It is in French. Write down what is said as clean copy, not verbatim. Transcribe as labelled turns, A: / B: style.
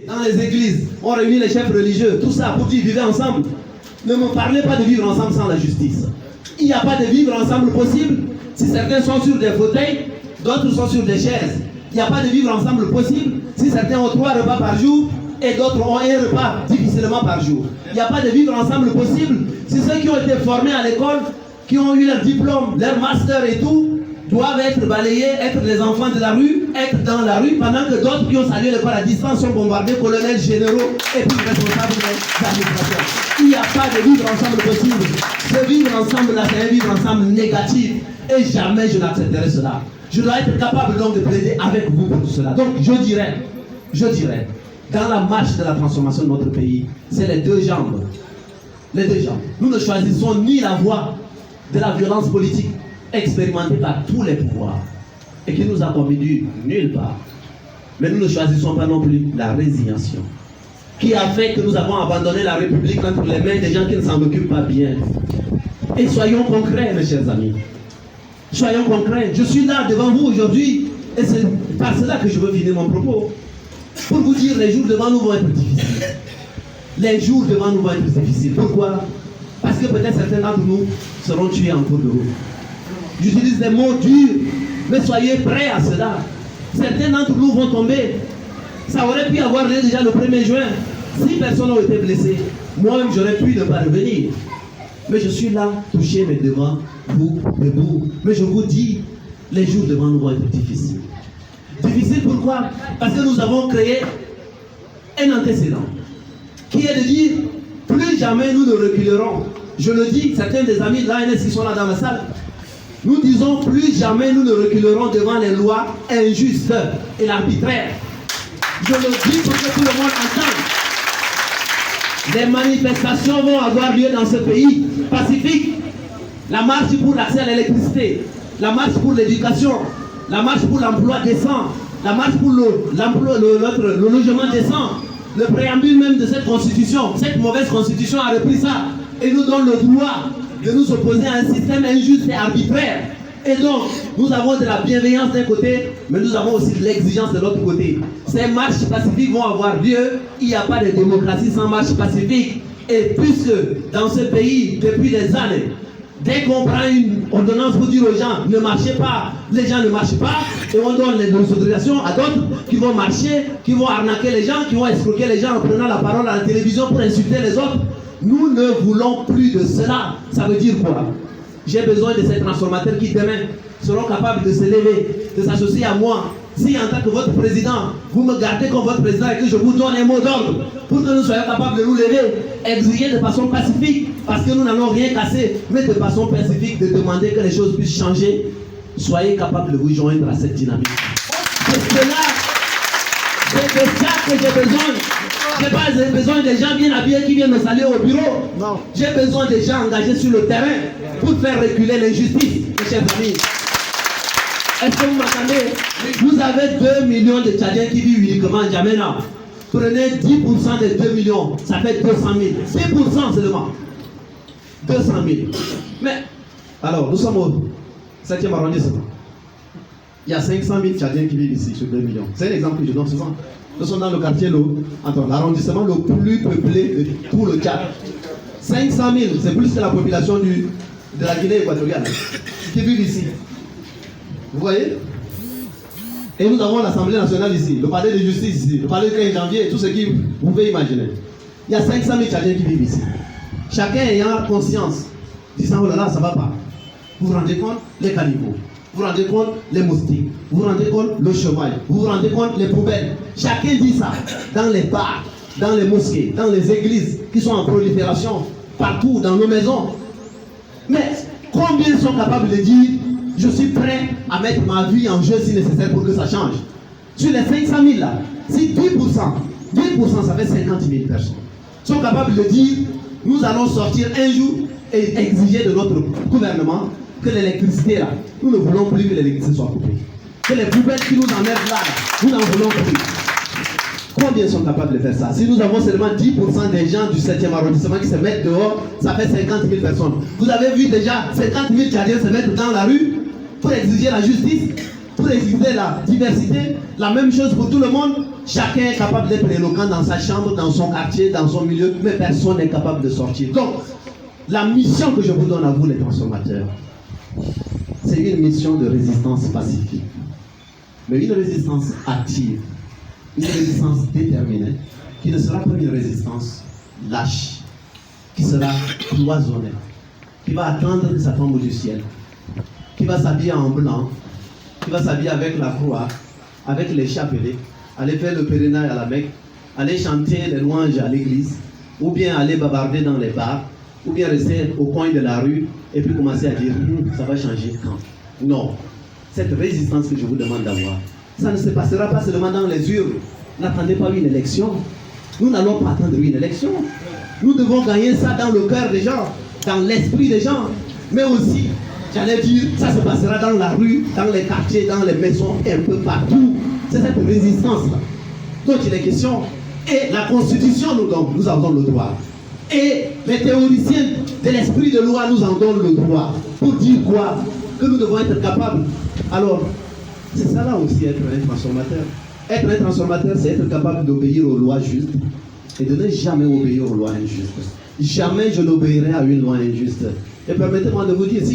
A: Dans les églises, on réunit les chefs religieux, tout ça pour dire vivez ensemble. Ne me parlez pas de vivre ensemble sans la justice. Il n'y a pas de vivre ensemble possible si certains sont sur des fauteuils, d'autres sont sur des chaises. Il n'y a pas de vivre ensemble possible si certains ont 3 repas par jour et d'autres ont 1 repas difficilement par jour. Il n'y a pas de vivre ensemble possible si ceux qui ont été formés à l'école, qui ont eu leur diplôme, leur master et tout, doivent être balayés, être les enfants de la rue, être dans la rue, pendant que d'autres qui ont salué l'école à distance sont bombardés, colonels, généraux et puis responsables des administrations. Il n'y a pas de vivre ensemble possible. Ce vivre ensemble là, c'est un vivre ensemble négatif. Et jamais je n'accepterai cela. Je dois être capable donc de plaider avec vous pour tout cela. Donc je dirais, dans la marche de la transformation de notre pays, c'est les 2 jambes. Les 2 jambes. Nous ne choisissons ni la voie de la violence politique expérimentée par tous les pouvoirs et qui nous a conduits nulle part. Mais nous ne choisissons pas non plus la résignation qui a fait que nous avons abandonné la République entre les mains des gens qui ne s'en occupent pas bien. Et soyons concrets, mes chers amis. Soyons concrets. Je suis là devant vous aujourd'hui et c'est par cela que je veux finir mon propos. Pour vous dire, les jours devant nous vont être difficiles. Les jours devant nous vont être difficiles. Pourquoi? Parce que peut-être certains d'entre nous seront tués en cours de route. J'utilise des mots durs, mais soyez prêts à cela. Certains d'entre nous vont tomber. Ça aurait pu avoir lieu déjà le 1er juin. Si personne n'a été blessé, moi-même j'aurais pu ne pas revenir. Mais je suis là, touché, mais devant vous, debout. Mais je vous dis, les jours devant nous vont être difficiles. Difficiles pourquoi? Parce que nous avons créé un antécédent qui est de dire, plus jamais nous ne reculerons. Je le dis, certains des amis de l'ANS qui sont là dans la salle, nous disons plus jamais nous ne reculerons devant les lois injustes et l'arbitraire. Je le dis pour que tout le monde entende. Les manifestations vont avoir lieu dans ce pays pacifique. La marche pour l'accès à l'électricité, la marche pour l'éducation, la marche pour l'emploi décent, la marche pour le logement décent. Le préambule même de cette constitution, cette mauvaise constitution a repris ça et nous donne le droit de nous opposer à un système injuste et arbitraire. Et donc, nous avons de la bienveillance d'un côté, mais nous avons aussi de l'exigence de l'autre côté. Ces marches pacifiques vont avoir lieu. Il n'y a pas de démocratie sans marche pacifique. Et puisque dans ce pays, depuis des années, dès qu'on prend une ordonnance pour dire aux gens ne marchez pas, les gens ne marchent pas, et on donne les autorisations à d'autres qui vont marcher, qui vont arnaquer les gens, qui vont escroquer les gens en prenant la parole à la télévision pour insulter les autres. Nous ne voulons plus de cela. Ça veut dire quoi? J'ai besoin de ces transformateurs qui demain seront capables de se lever, de s'associer à moi. Si en tant que votre président, vous me gardez comme votre président et que je vous donne un mot d'ordre pour que nous soyons capables de nous lever, exiger de façon pacifique, parce que nous n'allons rien casser, mais de façon pacifique, de demander que les choses puissent changer, soyez capables de vous joindre à cette dynamique. C'est cela, c'est de ça que j'ai besoin. Je n'ai pas besoin des gens bien habillés qui viennent me saluer au bureau. Non. J'ai besoin des gens engagés sur le terrain pour faire reculer l'injustice, mes chers amis. Est-ce que vous m'entendez? Vous avez 2 millions de Tchadiens qui vivent uniquement en Djamena. Prenez 10% des 2 millions, ça fait 200 000. 10% seulement. 200 000. Mais, alors, nous sommes au 7e arrondissement. Il y a 500 000 Tchadiens qui vivent ici sur 2 millions. C'est un exemple que je donne souvent. Nous sommes dans le quartier, l'arrondissement le plus peuplé de tout le Tchad. 500 000, c'est plus que la population de la Guinée équatoriale qui vivent ici. Vous voyez? Et nous avons l'Assemblée nationale ici, le palais de justice ici, le palais du 15 janvier, tout ce que vous pouvez imaginer. Il y a 500 000 Tchadiens qui vivent ici. Chacun ayant conscience, disant oh là là, ça va pas. Vous vous rendez compte? Les caniveaux. Vous vous rendez compte les moustiques, vous vous rendez compte le chômage, vous vous rendez compte les poubelles. Chacun dit ça dans les bars, dans les mosquées, dans les églises qui sont en prolifération, partout dans nos maisons. Mais combien sont capables de dire je suis prêt à mettre ma vie en jeu si nécessaire pour que ça change? Sur les 500 000 là, si 10%, ça fait 50 000 personnes, sont capables de dire nous allons sortir un jour et exiger de notre gouvernement que l'électricité là, nous ne voulons plus que l'électricité soit coupée. Que les poubelles qui nous emmerdent là, nous n'en voulons plus. Combien sont capables de faire ça? Si nous avons seulement 10% des gens du 7e arrondissement qui se mettent dehors, ça fait 50 000 personnes. Vous avez vu déjà 50 000 Tchadiens se mettre dans la rue pour exiger la justice. pour exister la diversité, la même chose pour tout le monde. Chacun est capable d'être éloquent dans sa chambre, dans son quartier, dans son milieu, mais personne n'est capable de sortir. Donc, la mission que je vous donne à vous, les transformateurs, c'est une mission de résistance pacifique, mais une résistance active, une résistance déterminée, qui ne sera pas une résistance lâche, qui sera cloisonnée, qui va attendre que ça tombe du ciel, qui va s'habiller en blanc, qui va s'habiller avec la croix, avec les chapelets, aller faire le pèlerinage à la Mecque, aller chanter les louanges à l'église, ou bien aller bavarder dans les bars, ou bien rester au coin de la rue et puis commencer à dire ça va changer quand. Non. Cette résistance que je vous demande d'avoir, ça ne se passera pas seulement dans les urnes. N'attendez pas une élection. Nous n'allons pas attendre une élection. Nous devons gagner ça dans le cœur des gens, dans l'esprit des gens. Mais aussi, j'allais dire, ça se passera dans la rue, dans les quartiers, dans les maisons, un peu partout. C'est cette résistance-là dont il est question. Et la Constitution nous en donne le droit. Et les théoriciens de l'esprit de loi nous en donnent le droit. Pour dire quoi? Que nous devons être capables. Alors, c'est ça là aussi être un transformateur. Être un transformateur, c'est être capable d'obéir aux lois justes et de ne jamais obéir aux lois injustes. Jamais je n'obéirai à une loi injuste. Et permettez-moi de vous dire, si